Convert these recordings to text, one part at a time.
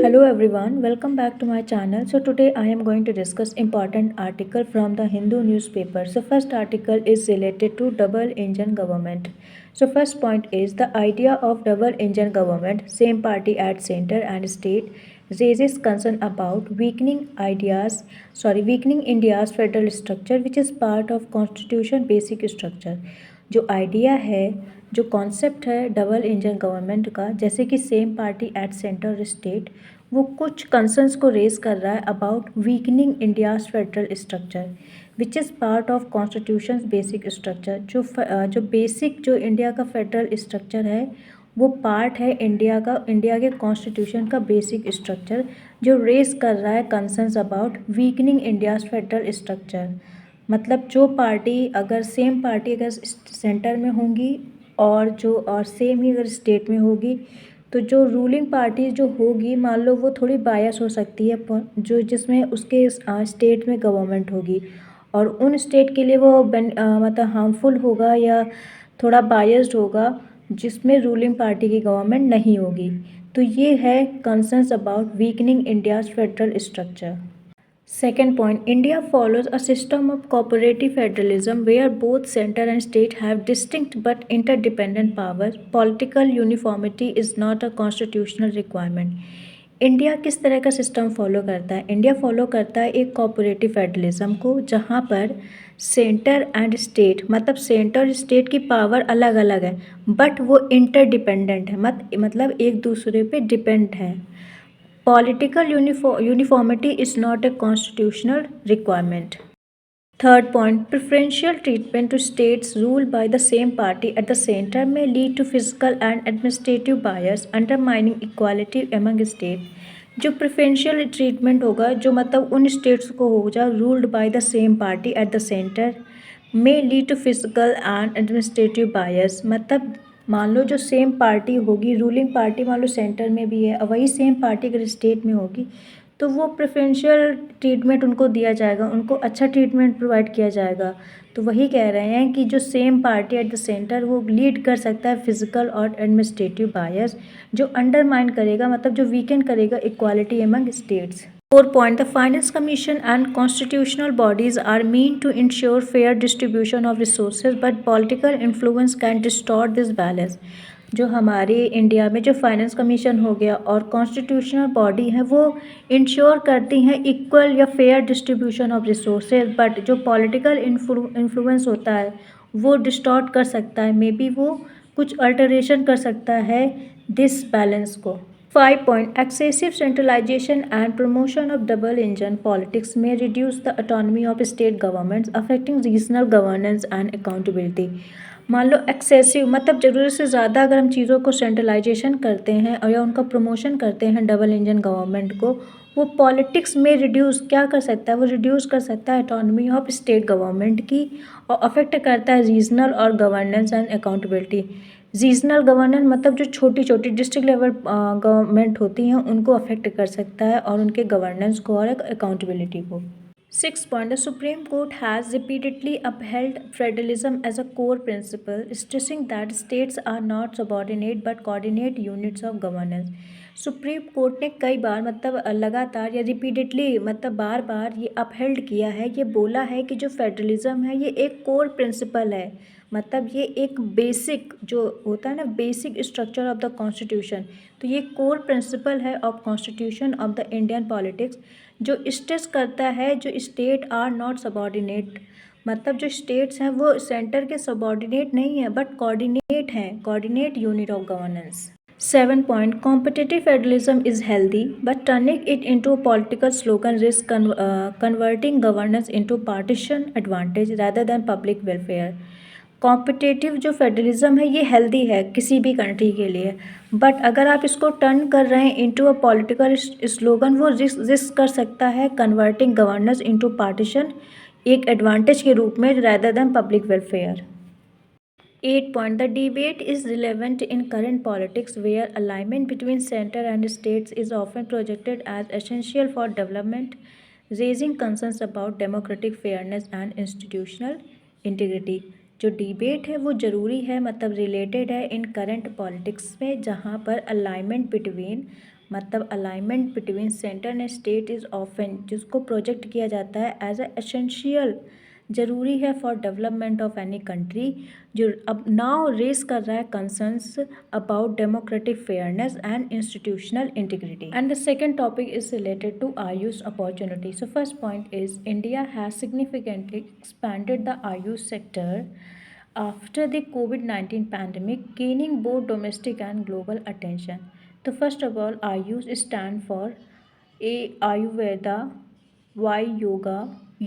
Hello everyone, welcome back to my channel. So today I am going to discuss important article from the Hindu newspaper. So first article is related to double engine government. So first point is the idea of double engine government, same party at center and state, raises concern about weakening India's federal structure which is part of constitution basic structure. जो idea है, जो concept है double engine government का, जैसे कि same party at centre और state, वो कुछ कंसर्न्स को रेज कर रहा है about weakening India's federal structure which is part of constitution basic structure. जो बेसिक जो इंडिया का फेडरल स्ट्रक्चर है वो पार्ट है इंडिया के कॉन्स्टिट्यूशन का बेसिक स्ट्रक्चर, जो रेज कर रहा है concerns about weakening India's federal structure. मतलब जो पार्टी अगर सेम पार्टी अगर सेंटर में होंगी और सेम ही अगर स्टेट में होगी, तो जो रूलिंग पार्टी जो होगी मान लो वो थोड़ी बायस हो सकती है जो जिसमें उसके स्टेट में गवर्नमेंट होगी, और उन स्टेट के लिए वो मतलब हार्मफुल होगा या थोड़ा बायस्ड होगा जिसमें रूलिंग पार्टी की गवर्नमेंट नहीं होगी। तो ये है concerns about weakening India's federal structure. Second point, India follows a system of cooperative federalism where both center and state have distinct but interdependent powers. Political uniformity is not a constitutional requirement. India किस तरह का system follow करता है? India follow करता है एक cooperative federalism को, जहाँ पर सेंटर एंड स्टेट मतलब सेंटर और स्टेट की पावर अलग अलग है बट वो इंटरडिपेंडेंट है, मतलब एक दूसरे पे डिपेंड है। Political uniformity is not a constitutional requirement. Third point, preferential treatment to states ruled by the same party at the center may lead to fiscal and administrative bias, undermining equality among states. जो preferential treatment होगा, जो मतलब उन states को होगा ruled by the same party at the centre, may lead to physical and administrative bias. मतलब मान लो जो सेम पार्टी होगी, रूलिंग पार्टी मान लो सेंटर में भी है और वही सेम पार्टी अगर स्टेट में होगी, तो वो प्रेफरेंशियल ट्रीटमेंट उनको दिया जाएगा, उनको अच्छा ट्रीटमेंट प्रोवाइड किया जाएगा। तो वही कह रहे हैं कि जो same party at the centre वो लीड कर सकता है फिजिकल और एडमिनिस्ट्रेटिव बायस, जो अंडरमाइन करेगा मतलब जो वीकेंड करेगा equality among states. Fourth point, the Finance Commission and constitutional bodies are meant to ensure fair distribution of resources, but political influence can distort this balance. जो हमारे इंडिया में जो फाइनेंस कमीशन हो गया और कॉन्स्टिट्यूशनल बॉडी है वो ensure करती हैं इक्वल या fair distribution of resources, but जो पॉलिटिकल इन्फ्लुएंस होता है वो डिस्टॉर्ट कर सकता है, मे बी वो कुछ अल्टरेशन कर सकता है दिस बैलेंस को। 5 point, excessive centralization and promotion of double engine politics may reduce the autonomy of state governments, affecting regional governance and accountability. मान लो एक्सेसिव मतलब ज़रूरत से ज़्यादा अगर हम चीज़ों को सेंट्रलाइजेशन करते हैं और या उनका प्रमोशन करते हैं डबल इंजन गवर्नमेंट को, वो पॉलिटिक्स में रिड्यूस क्या कर सकता है, वो रिड्यूस कर सकता है ऑटोनॉमी ऑफ स्टेट गवर्नमेंट की और अफेक्ट करता है रीजनल और governance and accountability. Regional governance मतलब जो छोटी छोटी डिस्ट्रिक्ट लेवल गवर्नमेंट होती हैं उनको अफेक्ट कर सकता है और उनके गवर्नेंस को और अकाउंटेबिलिटी को। 6 point, the Supreme Court has repeatedly upheld federalism as a core principle, stressing that states are not subordinate but coordinate units of governance. Supreme court ने कई बार मतलब लगातार या रिपीटेडली मतलब बार बार ये अपहेल्ड किया है, ये बोला है कि जो फेडरलिज्म है ये एक कोर प्रिंसिपल है, मतलब ये एक बेसिक जो होता है ना basic structure of the constitution, तो ये कोर प्रिंसिपल है of constitution of the Indian politics, जो स्ट्रेस करता है जो स्टेट आर नॉट सबॉर्डिनेट, मतलब जो स्टेट्स हैं वो सेंटर के सबॉर्डिनेट नहीं है बट कोऑर्डिनेट हैं, coordinate unit of governance. 7 point, competitive federalism is healthy, but turning it into a political slogan risks converting governance into partisan advantage rather than public welfare. Competitive जो federalism है ये healthy है किसी भी country के लिए, but अगर आप इसको टर्न कर रहे हैं इनटू अ पॉलिटिकल स्लोगन, वो रिस्क कर सकता है कन्वर्टिंग गवर्नेंस इनटू पार्टीशन एक एडवांटेज के रूप में rather than public welfare. 8 point, the debate is relevant in current politics where alignment between center and states is often projected as essential for development, raising concerns about democratic fairness and institutional integrity. जो debate है वो ज़रूरी है, मतलब related है इन current politics में, जहाँ पर alignment between centre and state is often, जिसको प्रोजेक्ट किया जाता है एज अ एसेंशियल, ज़रूरी है for development of any country, जो अब नाउ रेस कर रहा है concerns about democratic fairness and institutional integrity. And the second topic is related to AYUSH opportunity. So first point is India has significantly expanded the AYUSH sector after the COVID-19 pandemic, gaining both domestic and global attention. So first of all, Ayush stand for A. Ayurveda, Y. Yoga,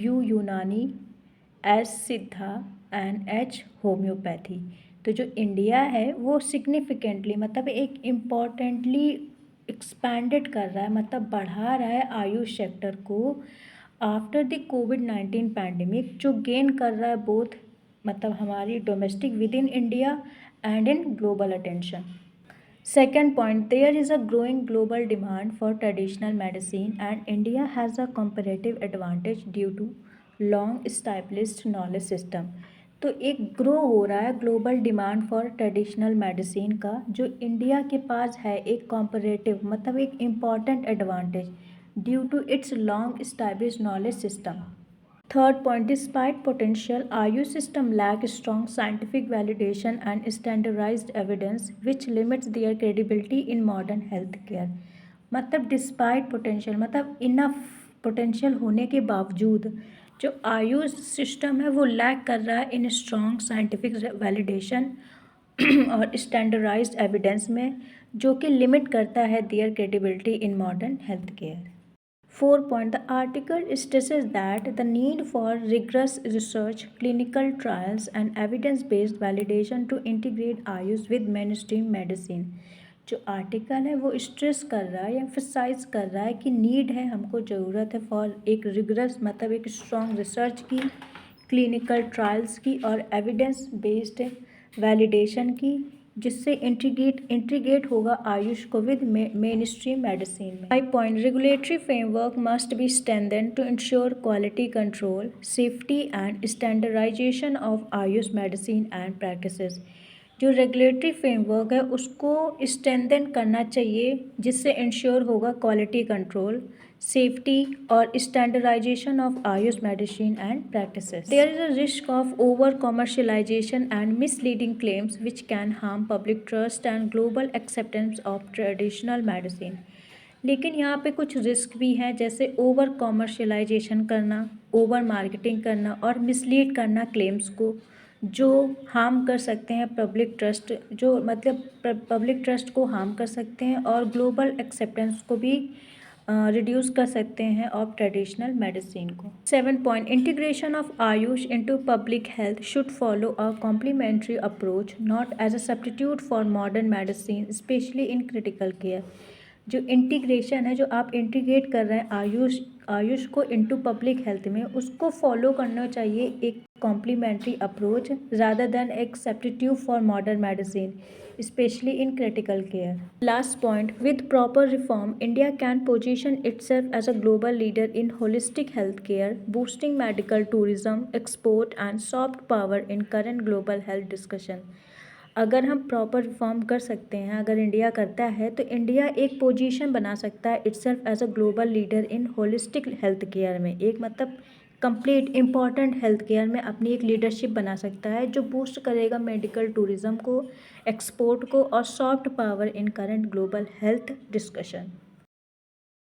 U. Unani, S. सिद्धा and H. Homeopathy. तो जो India है वो significantly, मतलब एक importantly expanded कर रहा है, मतलब बढ़ा रहा है आयुष सेक्टर को आफ्टर द कोविड-19 पैंडमिक, जो गेन कर रहा है बोथ, मतलब हमारी domestic with in India and in global attention. Second point, there is a growing global demand for traditional medicine and India has a comparative advantage due to long established knowledge system. तो एक grow हो रहा है global demand for traditional medicine का, जो India के पास है एक कॉम्परेटिव, मतलब एक important advantage due to its long established knowledge system. Third point, despite potential, Ayush system lack strong scientific validation and standardized evidence which limits their credibility in modern healthcare. मतलब despite potential, मतलब enough potential होने के बावजूद जो Ayush system है वो lack कर रहा है इन स्ट्रॉन्ग साइंटिफिक वैलिडेशन और स्टैंडर्डाइज्ड एविडेंस में, जो कि लिमिट करता है their credibility in modern health care. 4 point, the article stresses that the need for rigorous research, clinical trials and evidence-based validation to integrate Ayush with mainstream medicine. जो article है वो stress कर रहा है, एम्फसाइज कर रहा है कि नीड है, हमको ज़रूरत है फॉर एक रिगरस, मतलब एक स्ट्रॉन्ग रिसर्च की, क्लिनिकल ट्रायल्स की और एविडेंस बेस्ड वैलिडेशन की, जिससे इंटीग्रेट होगा आयुष को विद मेन स्ट्रीम मेडिसिन में. 5 point, regulatory framework must be strengthened to ensure quality control, safety and standardization of AYUSH medicine and practices. जो रेगुलेटरी फ्रेमवर्क है उसको स्ट्रेंथन करना चाहिए, जिससे इंश्योर होगा क्वालिटी कंट्रोल, सेफ्टी और standardization of AYUSH medicine and practices. There is a risk of over commercialization and misleading claims which can harm public trust and global acceptance of traditional medicine. लेकिन यहाँ पे कुछ risk भी हैं, जैसे over commercialisation करना, over marketing करना और मिसलीड करना क्लेम्स को, जो हार्म कर सकते हैं पब्लिक ट्रस्ट, जो मतलब पब्लिक ट्रस्ट को हार्म कर सकते हैं और ग्लोबल एक्सेप्टेंस को भी रिड्यूस कर सकते हैं ऑफ ट्रेडिशनल मेडिसिन को. 7 point, integration of AYUSH into public health should follow a complementary approach not as a substitute for modern medicine specially in critical care. जो इंटीग्रेशन है, जो आप इंटीग्रेट कर रहे हैं आयुष को इनटू पब्लिक हेल्थ में, उसको फॉलो करना चाहिए एक कॉम्प्लीमेंट्री अप्रोच रादर देन एक substitute for modern medicine specially in critical care. Last point, with proper reform India can position itself as a global leader in holistic health care, boosting medical tourism, export and soft power in current global health discussion. अगर हम proper reform कर सकते हैं, अगर India करता है, तो India एक पोजीशन बना सकता है itself as a global leader in holistic health care में, एक मतलब कंप्लीट इम्पॉर्टेंट हेल्थ केयर में अपनी एक लीडरशिप बना सकता है, जो बूस्ट करेगा मेडिकल टूरिज्म को, एक्सपोर्ट को और soft power in current global health discussion.